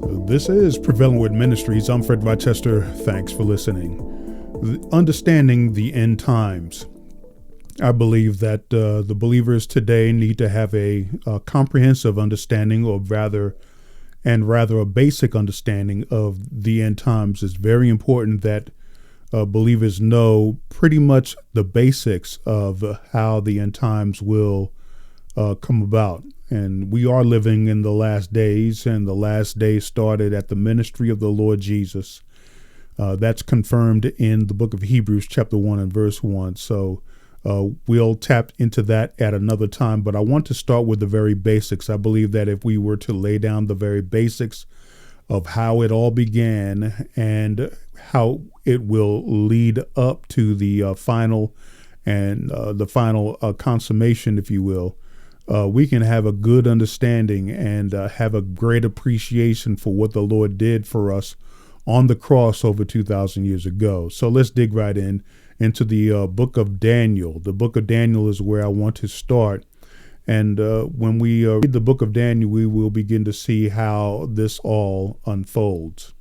This is Prevailing Word Ministries. I'm Fred Rochester. Thanks for listening. Understanding the end times. I believe that the believers today need to have a comprehensive understanding, or rather a basic understanding of the end times. It's very important that believers know pretty much the basics of how the end times will come about. And we are living in the last days, and the last days started at the ministry of the Lord Jesus. That's confirmed in the book of Hebrews chapter 1 and verse 1. So we'll tap into that at another time, but I want to start with the very basics. I believe that if we were to lay down the very basics of how it all began and how it will lead up to the final consummation, if you will, we can have a good understanding and have a great appreciation for what the Lord did for us on the cross over 2,000 years ago. So let's dig right into the book of Daniel. The book of Daniel is where I want to start. And when we read the book of Daniel, we will begin to see how this all unfolds.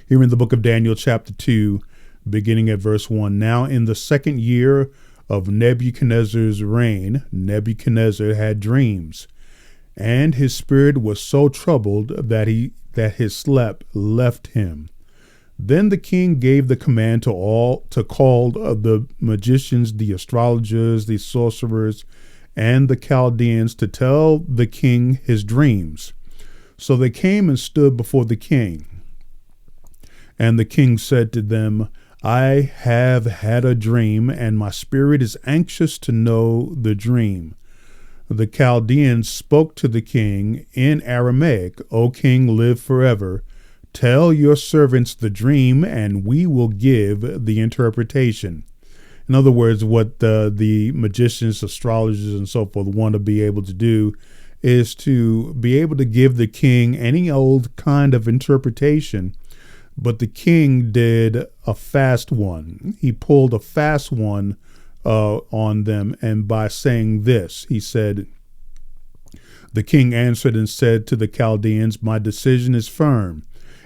Here in the book of Daniel, chapter 2, beginning at verse 1, now in the second year of Nebuchadnezzar's reign, Nebuchadnezzar had dreams, and his spirit was so troubled that his sleep left him. Then the king gave the command to call the magicians, the astrologers, the sorcerers, and the Chaldeans to tell the king his dreams. So they came and stood before the king. And the king said to them, I have had a dream, and my spirit is anxious to know the dream. The Chaldeans spoke to the king in Aramaic, O king, live forever. Tell your servants the dream, and we will give the interpretation. In other words, what the magicians, astrologers, and so forth want to be able to do is to be able to give the king any old kind of interpretation. But the king did a fast one. He pulled a fast one on them. And by saying this, he said, the king answered and said to the Chaldeans, my decision is firm.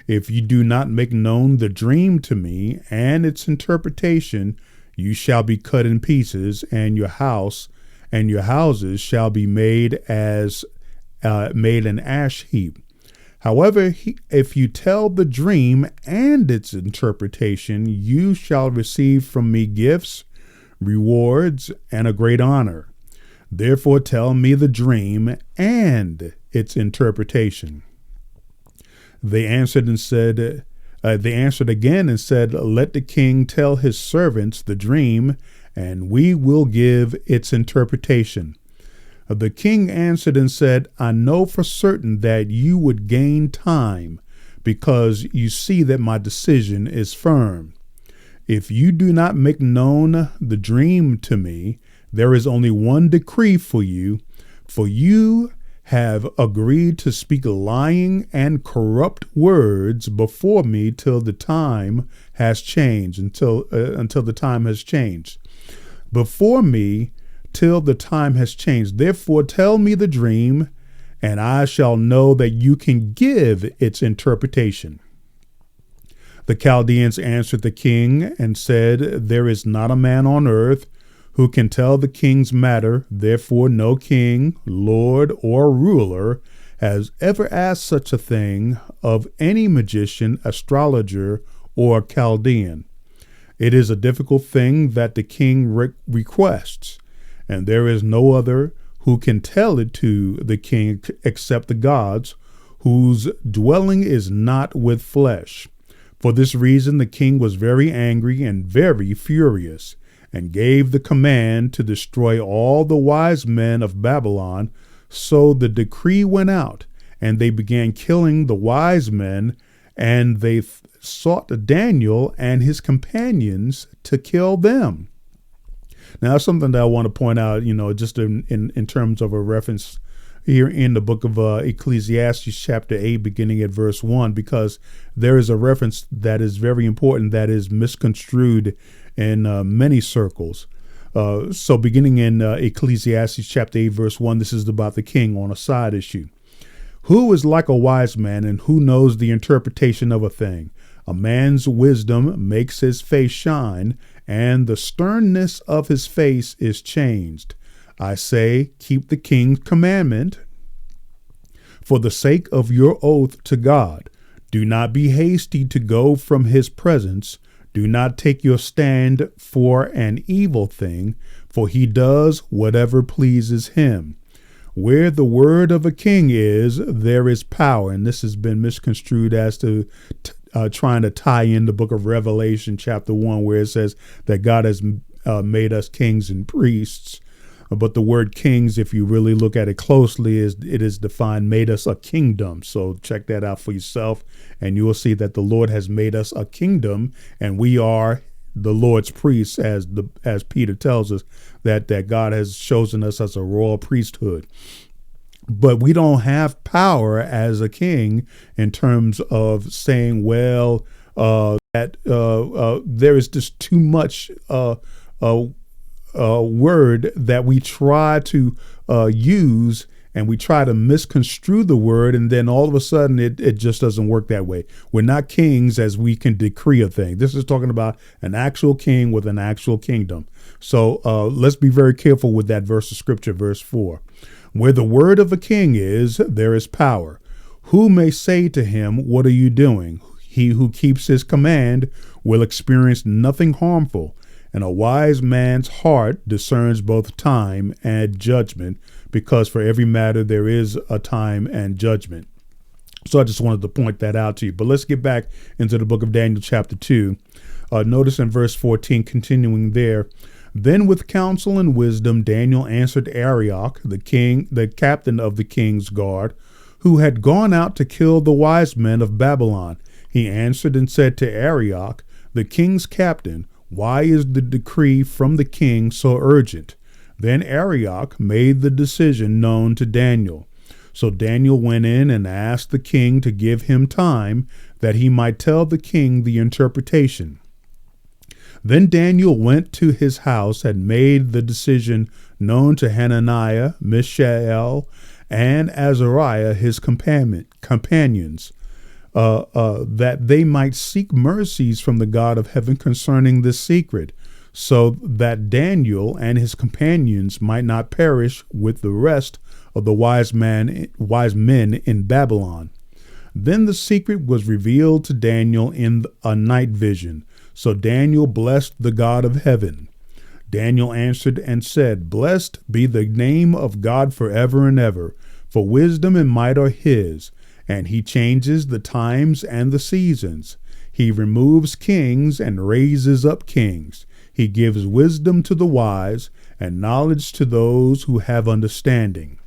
If you do not make known the dream to me and its interpretation, you shall be cut in pieces, and your house and your houses shall be made an ash heap. However, if you tell the dream and its interpretation, you shall receive from me gifts, rewards, and a great honor. Therefore tell me the dream and its interpretation. They answered again and said, let the king tell his servants the dream, and we will give its interpretation. The king answered and said, I know for certain that you would gain time, because you see that my decision is firm. If you do not make known the dream to me, there is only one decree for you have agreed to speak lying and corrupt words before me till the time has changed, until the time has changed. Before me, till the time has changed. Therefore tell me the dream, and I shall know that you can give its interpretation. The Chaldeans answered the king and said, there is not a man on earth who can tell the king's matter. Therefore no king, lord, or ruler has ever asked such a thing of any magician, astrologer, or Chaldean. It is a difficult thing that the king requests, and there is no other who can tell it to the king except the gods, whose dwelling is not with flesh. For this reason the king was very angry and very furious, and gave the command to destroy all the wise men of Babylon. So the decree went out, and they began killing the wise men, and they sought Daniel and his companions to kill them. Now, something that I want to point out, just in terms of a reference here in the book of Ecclesiastes chapter 8, beginning at verse 1, because there is a reference that is very important that is misconstrued in many circles. So beginning in Ecclesiastes chapter 8, verse 1, this is about the king on a side issue. Who is like a wise man, and who knows the interpretation of a thing? A man's wisdom makes his face shine, and the sternness of his face is changed. I say, keep the king's commandment for the sake of your oath to God. Do not be hasty to go from his presence. Do not take your stand for an evil thing, for he does whatever pleases him. Where the word of a king is, there is power. And this has been misconstrued as to trying to tie in the book of Revelation, chapter 1, where it says that God has made us kings and priests. But the word kings, if you really look at it closely, it is defined, made us a kingdom. So check that out for yourself, and you will see that the Lord has made us a kingdom, and we are the Lord's priests, as Peter tells us, that God has chosen us as a royal priesthood. But we don't have power as a king in terms of saying, well, that there is just too much word that we try to use, and we try to misconstrue the word, and then all of a sudden it just doesn't work that way. We're not kings as we can decree a thing. This is talking about an actual king with an actual kingdom. So let's be very careful with that verse of scripture, verse 4. Where the word of a king is, there is power. Who may say to him, what are you doing? He who keeps his command will experience nothing harmful. And a wise man's heart discerns both time and judgment, because for every matter there is a time and judgment. So I just wanted to point that out to you. But let's get back into the book of Daniel, chapter 2. Notice in verse 14, continuing there, then with counsel and wisdom, Daniel answered Arioch, the captain of the king's guard, who had gone out to kill the wise men of Babylon. He answered and said to Arioch, the king's captain, why is the decree from the king so urgent? Then Arioch made the decision known to Daniel. So Daniel went in and asked the king to give him time that he might tell the king the interpretation. Then Daniel went to his house and made the decision known to Hananiah, Mishael, and Azariah, his companions, that they might seek mercies from the God of heaven concerning this secret, so that Daniel and his companions might not perish with the rest of the wise men in Babylon. Then the secret was revealed to Daniel in a night vision. So Daniel blessed the God of heaven. Daniel answered and said, blessed be the name of God forever and ever, for wisdom and might are his, and he changes the times and the seasons. He removes kings and raises up kings. He gives wisdom to the wise and knowledge to those who have understanding.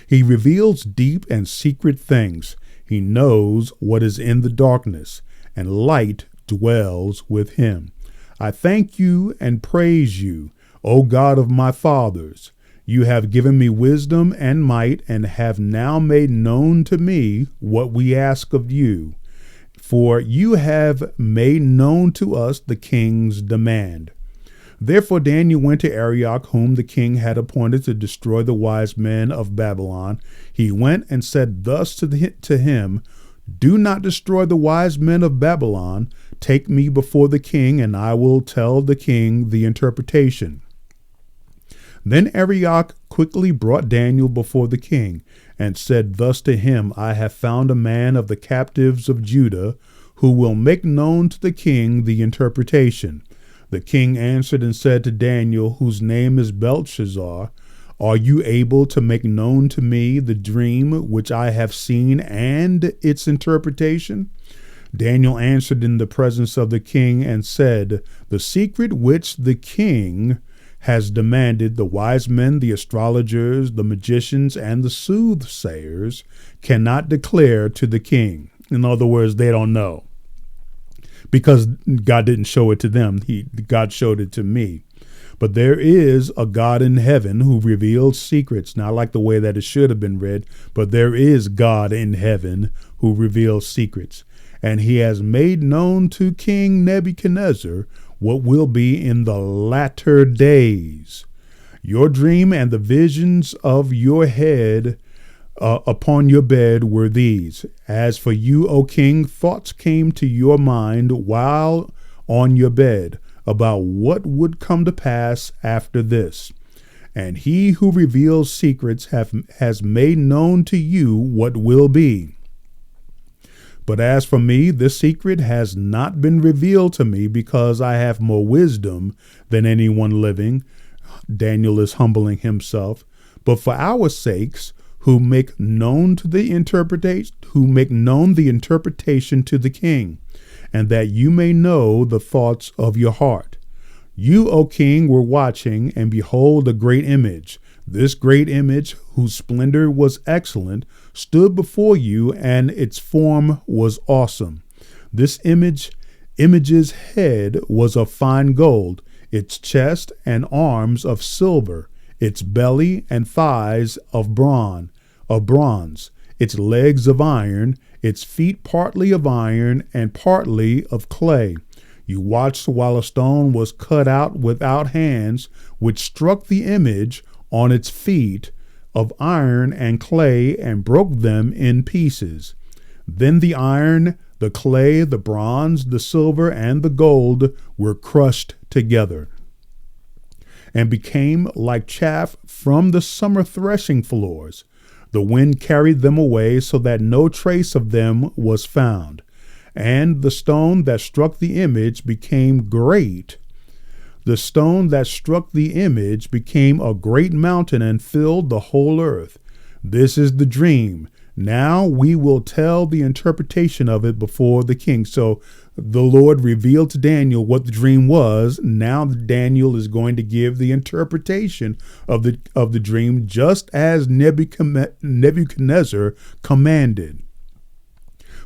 He reveals deep and secret things. He knows what is in the darkness, and light dwells with him. I thank you and praise you, O God of my fathers. You have given me wisdom and might, and have now made known to me what we ask of you. For you have made known to us the king's demand. Therefore Daniel went to Arioch, whom the king had appointed to destroy the wise men of Babylon. He went and said thus to him, do not destroy the wise men of Babylon. Take me before the king, and I will tell the king the interpretation. Then Arioch quickly brought Daniel before the king, and said thus to him, I have found a man of the captives of Judah, who will make known to the king the interpretation. The king answered and said to Daniel, whose name is Belshazzar, are you able to make known to me the dream which I have seen and its interpretation? Daniel answered in the presence of the king and said, the secret which the king has demanded, the wise men, the astrologers, the magicians, and the soothsayers cannot declare to the king. In other words, they don't know, because God didn't show it to them. God showed it to me. But there is a God in heaven who reveals secrets, not like the way that it should have been read, but there is God in heaven who reveals secrets. And he has made known to King Nebuchadnezzar what will be in the latter days. Your dream and the visions of your head upon your bed were these. As for you, O king, thoughts came to your mind while on your bed about what would come to pass after this. And he who reveals secrets has made known to you what will be. But as for me, this secret has not been revealed to me because I have more wisdom than anyone living. Daniel is humbling himself. But for our sakes, who make known the interpretation to the king, and that you may know the thoughts of your heart. You, O king, were watching, and behold, a great image. This great image, whose splendor was excellent, stood before you, and its form was awesome. This image's head was of fine gold, its chest and arms of silver, its belly and thighs of bronze, its legs of iron, its feet partly of iron and partly of clay. You watched while a stone was cut out without hands, which struck the image on its feet of iron and clay and broke them in pieces. Then the iron, the clay, the bronze, the silver, and the gold were crushed together and became like chaff from the summer threshing floors. The wind carried them away so that no trace of them was found. And the stone that struck the image became great. The stone that struck the image became a great mountain and filled the whole earth. This is the dream. Now we will tell the interpretation of it before the king. So the Lord revealed to Daniel what the dream was. Now Daniel is going to give the interpretation of the dream, just as Nebuchadnezzar commanded.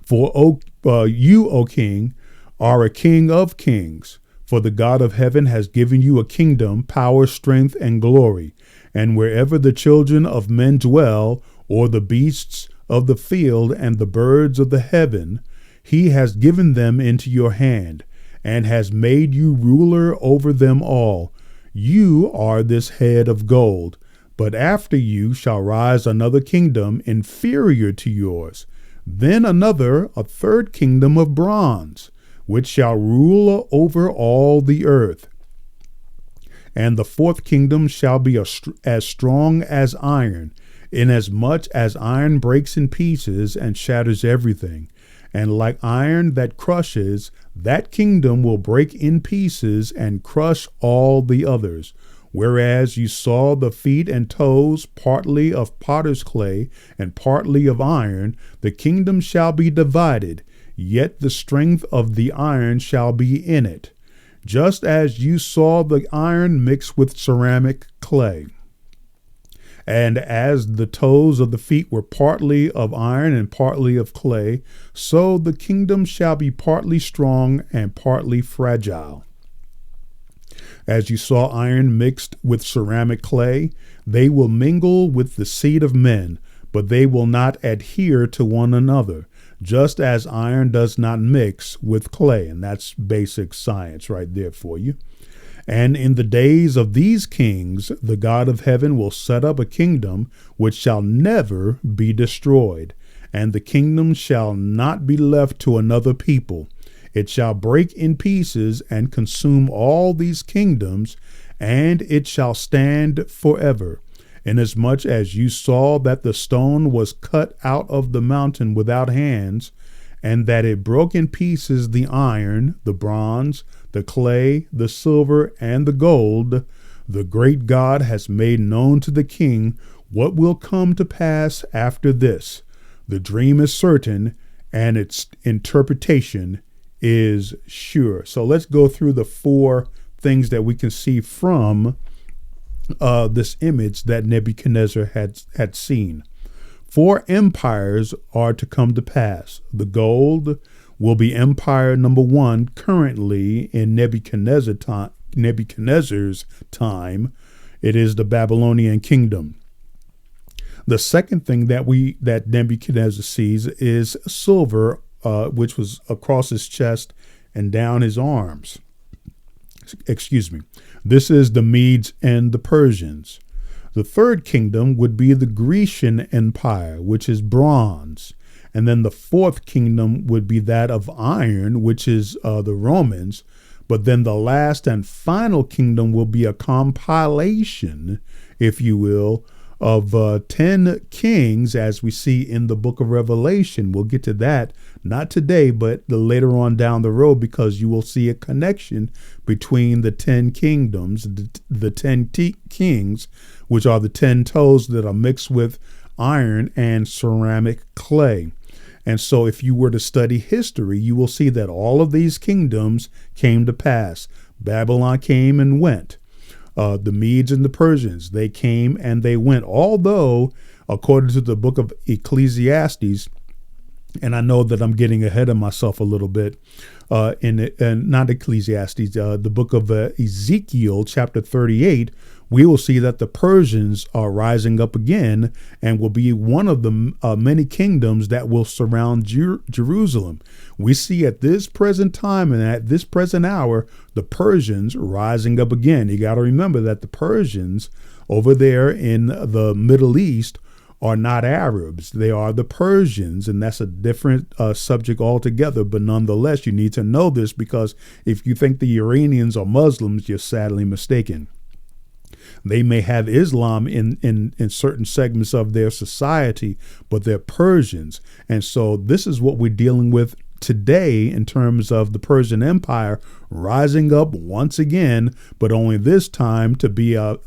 For you, O king, are a king of kings. For the God of heaven has given you a kingdom, power, strength, and glory. And wherever the children of men dwell, or the beasts of the field and the birds of the heaven, he has given them into your hand, and has made you ruler over them all. You are this head of gold, but after you shall rise another kingdom inferior to yours, then another, a third kingdom of bronze, which shall rule over all the earth. And the fourth kingdom shall be as strong as iron, inasmuch as iron breaks in pieces and shatters everything. And like iron that crushes, that kingdom will break in pieces and crush all the others. Whereas you saw the feet and toes partly of potter's clay and partly of iron, the kingdom shall be divided, yet the strength of the iron shall be in it, just as you saw the iron mixed with ceramic clay. And as the toes of the feet were partly of iron and partly of clay, so the kingdom shall be partly strong and partly fragile. As you saw iron mixed with ceramic clay, they will mingle with the seed of men, but they will not adhere to one another, just as iron does not mix with clay. And that's basic science right there for you. And in the days of these kings, the God of heaven will set up a kingdom which shall never be destroyed, and the kingdom shall not be left to another people. It shall break in pieces and consume all these kingdoms, and it shall stand forever. Inasmuch as you saw that the stone was cut out of the mountain without hands, and that it broke in pieces the iron, the bronze, the clay, the silver, and the gold, the great God has made known to the king what will come to pass after this. The dream is certain, and its interpretation is sure. So let's go through the four things that we can see from this image that Nebuchadnezzar had seen. 4 empires are to come to pass. The gold will be empire number 1 currently in Nebuchadnezzar's time. It is the Babylonian kingdom. The second thing that Nebuchadnezzar sees is silver, which was across his chest and down his arms. Excuse me. This is the Medes and the Persians. The third kingdom would be the Grecian Empire, which is bronze. And then the fourth kingdom would be that of iron, which is the Romans. But then the last and final kingdom will be a compilation, if you will, of 10 kings, as we see in the book of Revelation. We'll get to that, not today, but later on down the road, because you will see a connection between the 10 kingdoms, the 10 kings, which are the 10 toes that are mixed with iron and ceramic clay. And so if you were to study history, you will see that all of these kingdoms came to pass. Babylon came and went. The Medes and the Persians, they came and they went. Although, according to the book of Ecclesiastes, and I know that I'm getting ahead of myself a little bit, not Ecclesiastes, the book of Ezekiel, chapter 38, we will see that the Persians are rising up again and will be one of the many kingdoms that will surround Jerusalem. We see at this present time and at this present hour, the Persians rising up again. You got to remember that the Persians over there in the Middle East are not Arabs. They are the Persians, and that's a different subject altogether. But nonetheless, you need to know this, because if you think the Iranians are Muslims, you're sadly mistaken. They may have Islam in certain segments of their society, but they're Persians. And so this is what we're dealing with today in terms of the Persian Empire rising up once again, but only this time to be a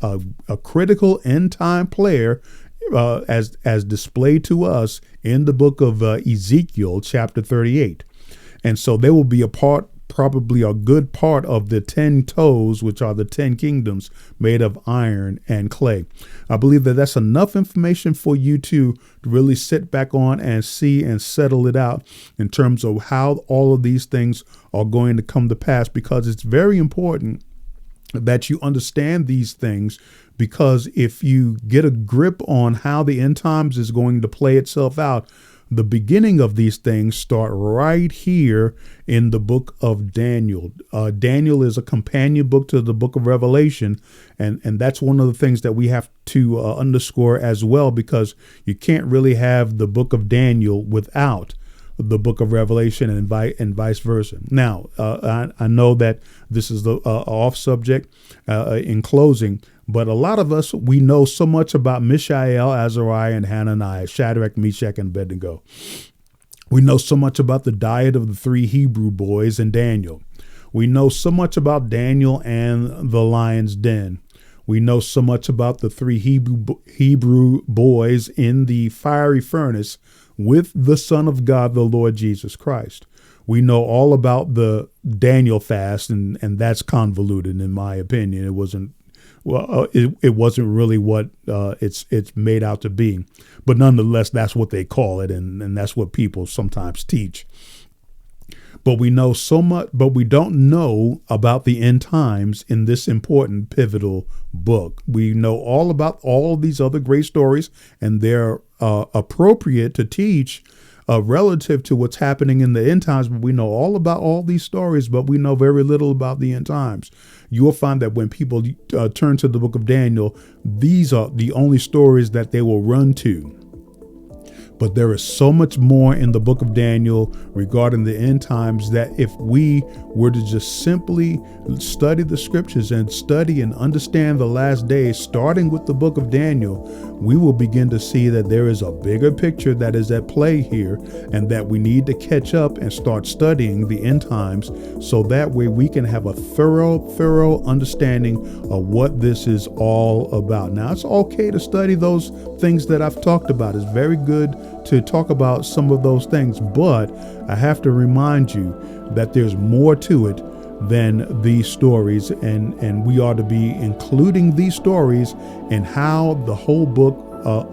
critical end time player, as displayed to us in the book of Ezekiel, chapter 38. And so they will be probably a good part of the 10 toes, which are the 10 kingdoms made of iron and clay. I believe that that's enough information for you to really sit back on and see and settle it out in terms of how all of these things are going to come to pass, because it's very important that you understand these things, because if you get a grip on how the end times is going to play itself out, the beginning of these things start right here in the book of Daniel. Daniel is a companion book to the book of Revelation. And that's one of the things that we have to underscore as well, because you can't really have the book of Daniel without the book of Revelation and vice versa. Now, I know that this is the off subject in closing, but a lot of us, we know so much about Mishael, Azariah, and Hananiah, Shadrach, Meshach, and Abednego. We know so much about the diet of the 3 Hebrew boys and Daniel. We know so much about Daniel and the lion's den. We know so much about the 3 Hebrew boys in the fiery furnace with the Son of God, the Lord Jesus Christ. We know all about the Daniel fast, and that's convoluted in my opinion. It wasn't really what it's made out to be, but nonetheless, that's what they call it, and that's what people sometimes teach. But we know so much, but we don't know about the end times in this important, pivotal book. We know all about all these other great stories, and they're appropriate to teach relative to what's happening in the end times. But we know all about all these stories, but we know very little about the end times. You will find that when people turn to the book of Daniel, these are the only stories that they will run to. But there is so much more in the book of Daniel regarding the end times that if we were to just simply study the scriptures and study and understand the last days, starting with the book of Daniel, we will begin to see that there is a bigger picture that is at play here, and that we need to catch up and start studying the end times, so that way we can have a thorough understanding of what this is all about. Now, it's okay to study those things that I've talked about. It's very good to talk about some of those things, but I have to remind you that there's more to it than these stories, and we ought to be including these stories in how the whole book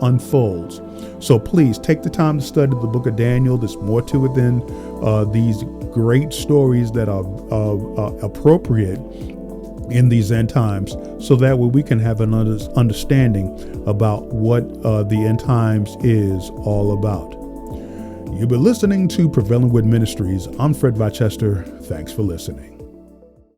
unfolds. So please take the time to study the book of Daniel. There's more to it than these great stories that are appropriate in these end times, so that way we can have an understanding about what the end times is all about. You've been listening to Prevailing Word Ministries. I'm Fred Rochester. Thanks for listening.